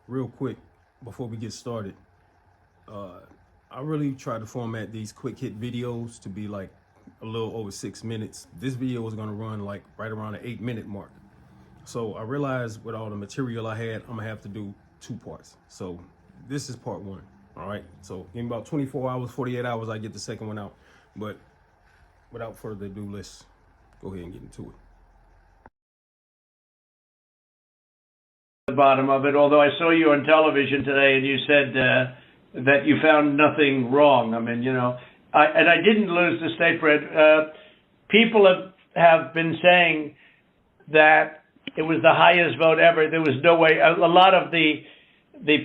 real quick before we get started. I really try to format these quick hit videos to be like a little over 6 minutes. This video is gonna run like right around the 8-minute mark. So I realized with all the material I had, I'm gonna have to do 2 parts. So this is part 1, all right? So in about 24 hours, 48 hours, I get the second one out. But without further ado, let's go ahead and get into it. The bottom of it, although I saw you on television today and you said that you found nothing wrong. I mean, you know, I didn't lose the state bread. People have been saying that it was the highest vote ever. There was no way. A lot of the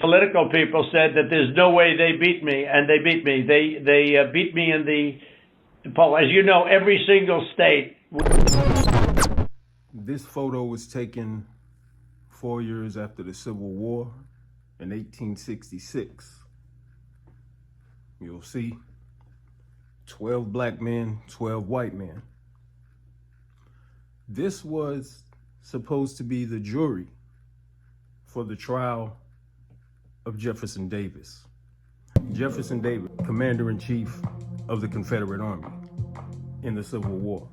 political people said that there's no way they beat me, and they beat me. They beat me in the poll. As you know, every single state. This photo was taken 4 years after the Civil War in 1866. You'll see 12 black men, 12 white men. This was supposed to be the jury for the trial of Jefferson Davis. Jefferson Davis, Commander-in-Chief of the Confederate Army in the Civil War.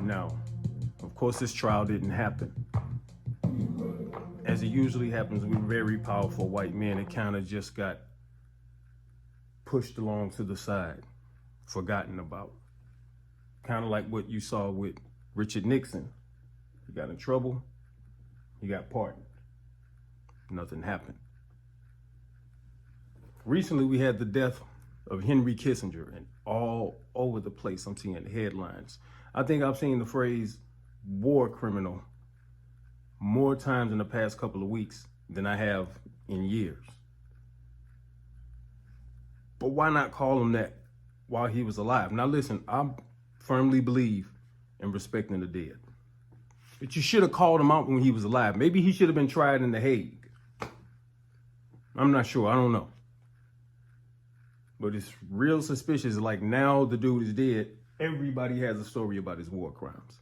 Now, of course, this trial didn't happen. As it usually happens with very powerful white men, it kind of just got pushed along to the side, forgotten about. Kind of like what you saw with Richard Nixon. He got in trouble, he got pardoned. Nothing happened. Recently, we had the death of Henry Kissinger, and all over the place I'm seeing headlines. I think I've seen the phrase war criminal more times in the past couple of weeks than I have in years. But why not call him that while he was alive? Now listen, I firmly believe in respecting the dead. But you should have called him out when he was alive. Maybe he should have been tried in The Hague. I'm not sure, I don't know. But it's real suspicious, like now the dude is dead, everybody has a story about his war crimes.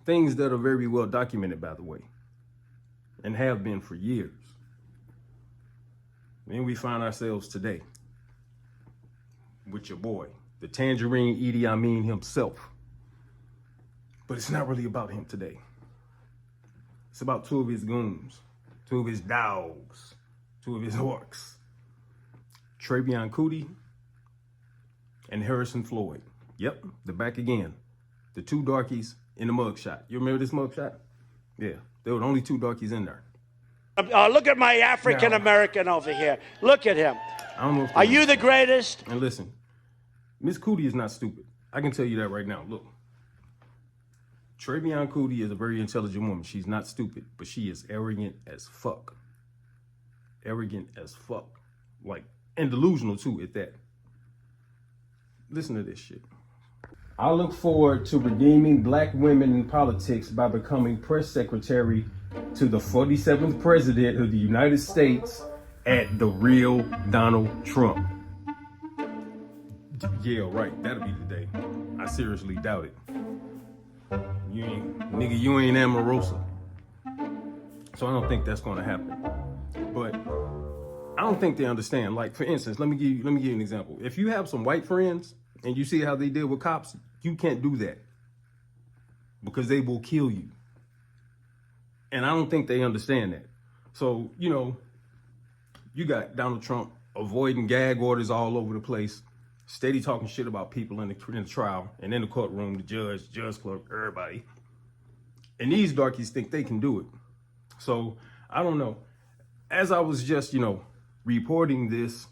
Things that are very well documented, by the way, and have been for years. Then we find ourselves today with your boy, the Tangerine Idi Amin himself. But it's not really about him today. It's about 2 of his goons, 2 of his dogs, 2 of his orcs. Trevion Kuti'sarrest and Harrison Floyd. Yep, they're back again. The 2 darkies in the mugshot. You remember this mugshot? Yeah, there were only 2 darkies in there. Look at my African American over here. Look at him. I don't know if Are you the greatest? And listen, Miss Kutti is not stupid. I can tell you that right now. Look, Trevion Kuti'sarrest is a very intelligent woman. She's not stupid, but she is arrogant as fuck. Arrogant as fuck. Like, and delusional too at that. Listen to this shit. I look forward to redeeming black women in politics by becoming press secretary to the 47th president of the United States at the real Donald Trump. Yeah, right, that'll be the day. I seriously doubt it. You ain't Omarosa. So I don't think that's gonna happen. But I don't think they understand. Like, for instance, let me give you an example. If you have some white friends and you see how they deal with cops, you can't do that because they will kill you. And I don't think they understand that. So, you know, you got Donald Trump avoiding gag orders all over the place, steady talking shit about people in the trial and in the courtroom, the judge clerk, everybody. And these darkies think they can do it. So I don't know. As I was just, reporting this,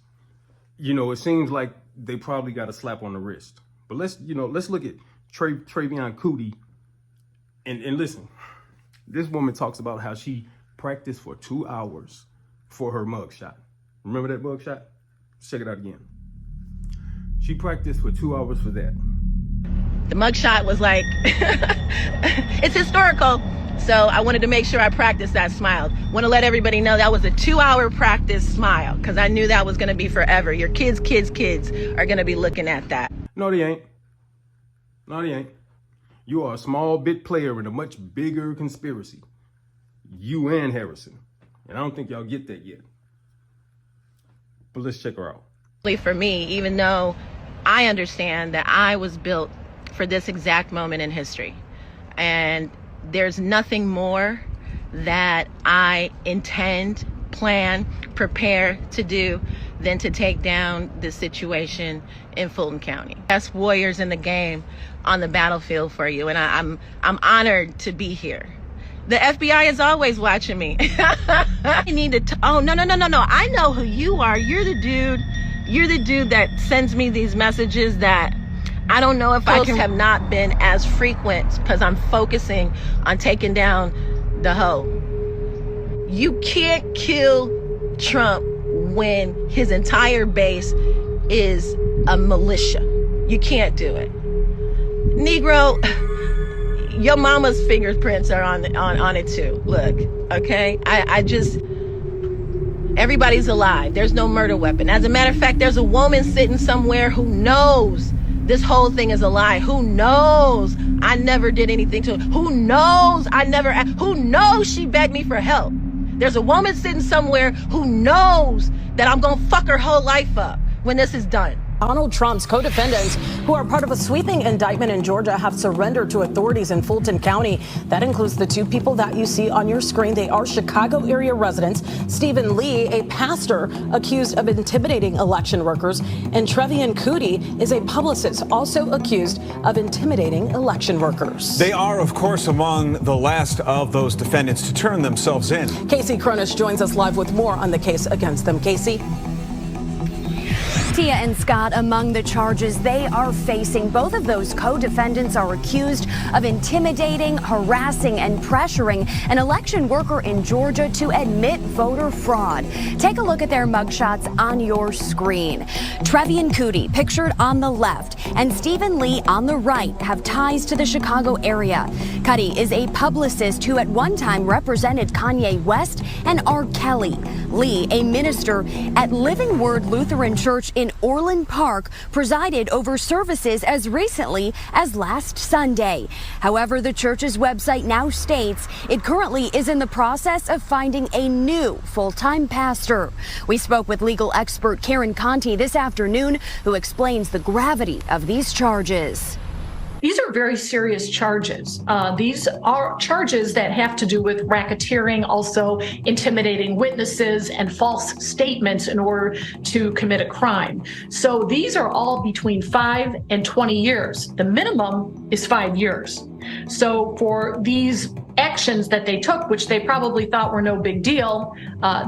it seems like they probably got a slap on the wrist. But let's look at Trevion Kuti'sarrest and listen. This woman talks about how she practiced for 2 hours for her mugshot. Remember that mugshot? Let's check it out again. She practiced for 2 hours for that. The mugshot was like, it's historical. So I wanted to make sure I practiced that smile. Want to let everybody know that was a 2-hour practice smile because I knew that was going to be forever. Your kids are going to be looking at that. No, they ain't. No, they ain't. You are a small bit player in a much bigger conspiracy. You and Harrison. And I don't think y'all get that yet. But let's check her out. For me, even though I understand that I was built for this exact moment in history, and there's nothing more that I intend, plan, prepare to do than to take down this situation in Fulton County. Best warriors in the game on the battlefield for you, and I'm honored to be here. The FBI is always watching me. I need to. Oh no! I know who you are. You're the dude that sends me these messages that I don't know if I can have not been as frequent because I'm focusing on taking down the hoe. You can't kill Trump when his entire base is a militia. You can't do it. Negro, your mama's fingerprints are on it too. Look, okay? I just, everybody's alive. There's no murder weapon. As a matter of fact, there's a woman sitting somewhere who knows this whole thing is a lie. Who knows I never did anything to her? Who knows who knows she begged me for help? There's a woman sitting somewhere who knows that I'm gonna fuck her whole life up when this is done. Donald Trump's co-defendants, who are part of a sweeping indictment in Georgia, have surrendered to authorities in Fulton County. That includes the two people that you see on your screen. They are Chicago area residents. Stephen Lee, a pastor accused of intimidating election workers, and Trevion Kuti is a publicist also accused of intimidating election workers. They are, of course, among the last of those defendants to turn themselves in. Casey Cronish joins us live with more on the case against them. Casey? Tia and Scott among the charges they are facing. Both of those co-defendants are accused of intimidating, harassing, and pressuring an election worker in Georgia to admit voter fraud. Take a look at their mugshots on your screen. Trevion Kuti, pictured on the left, and Stephen Lee on the right have ties to the Chicago area. Kutti is a publicist who at one time represented Kanye West and R. Kelly. Lee, a minister at Living Word Lutheran Church in Orland Park, presided over services as recently as last Sunday. However, the church's website now states it currently is in the process of finding a new full-time pastor. We spoke with legal expert Karen Conti this afternoon, who explains the gravity of these charges. These are very serious charges. These are charges that have to do with racketeering, also intimidating witnesses and false statements in order to commit a crime. So these are all between 5 and 20 years. The minimum is 5 years. So for these actions that they took, which they probably thought were no big deal,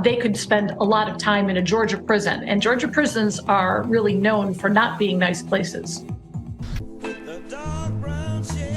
they could spend a lot of time in a Georgia prison. And Georgia prisons are really known for not being nice places. Dark brown shade.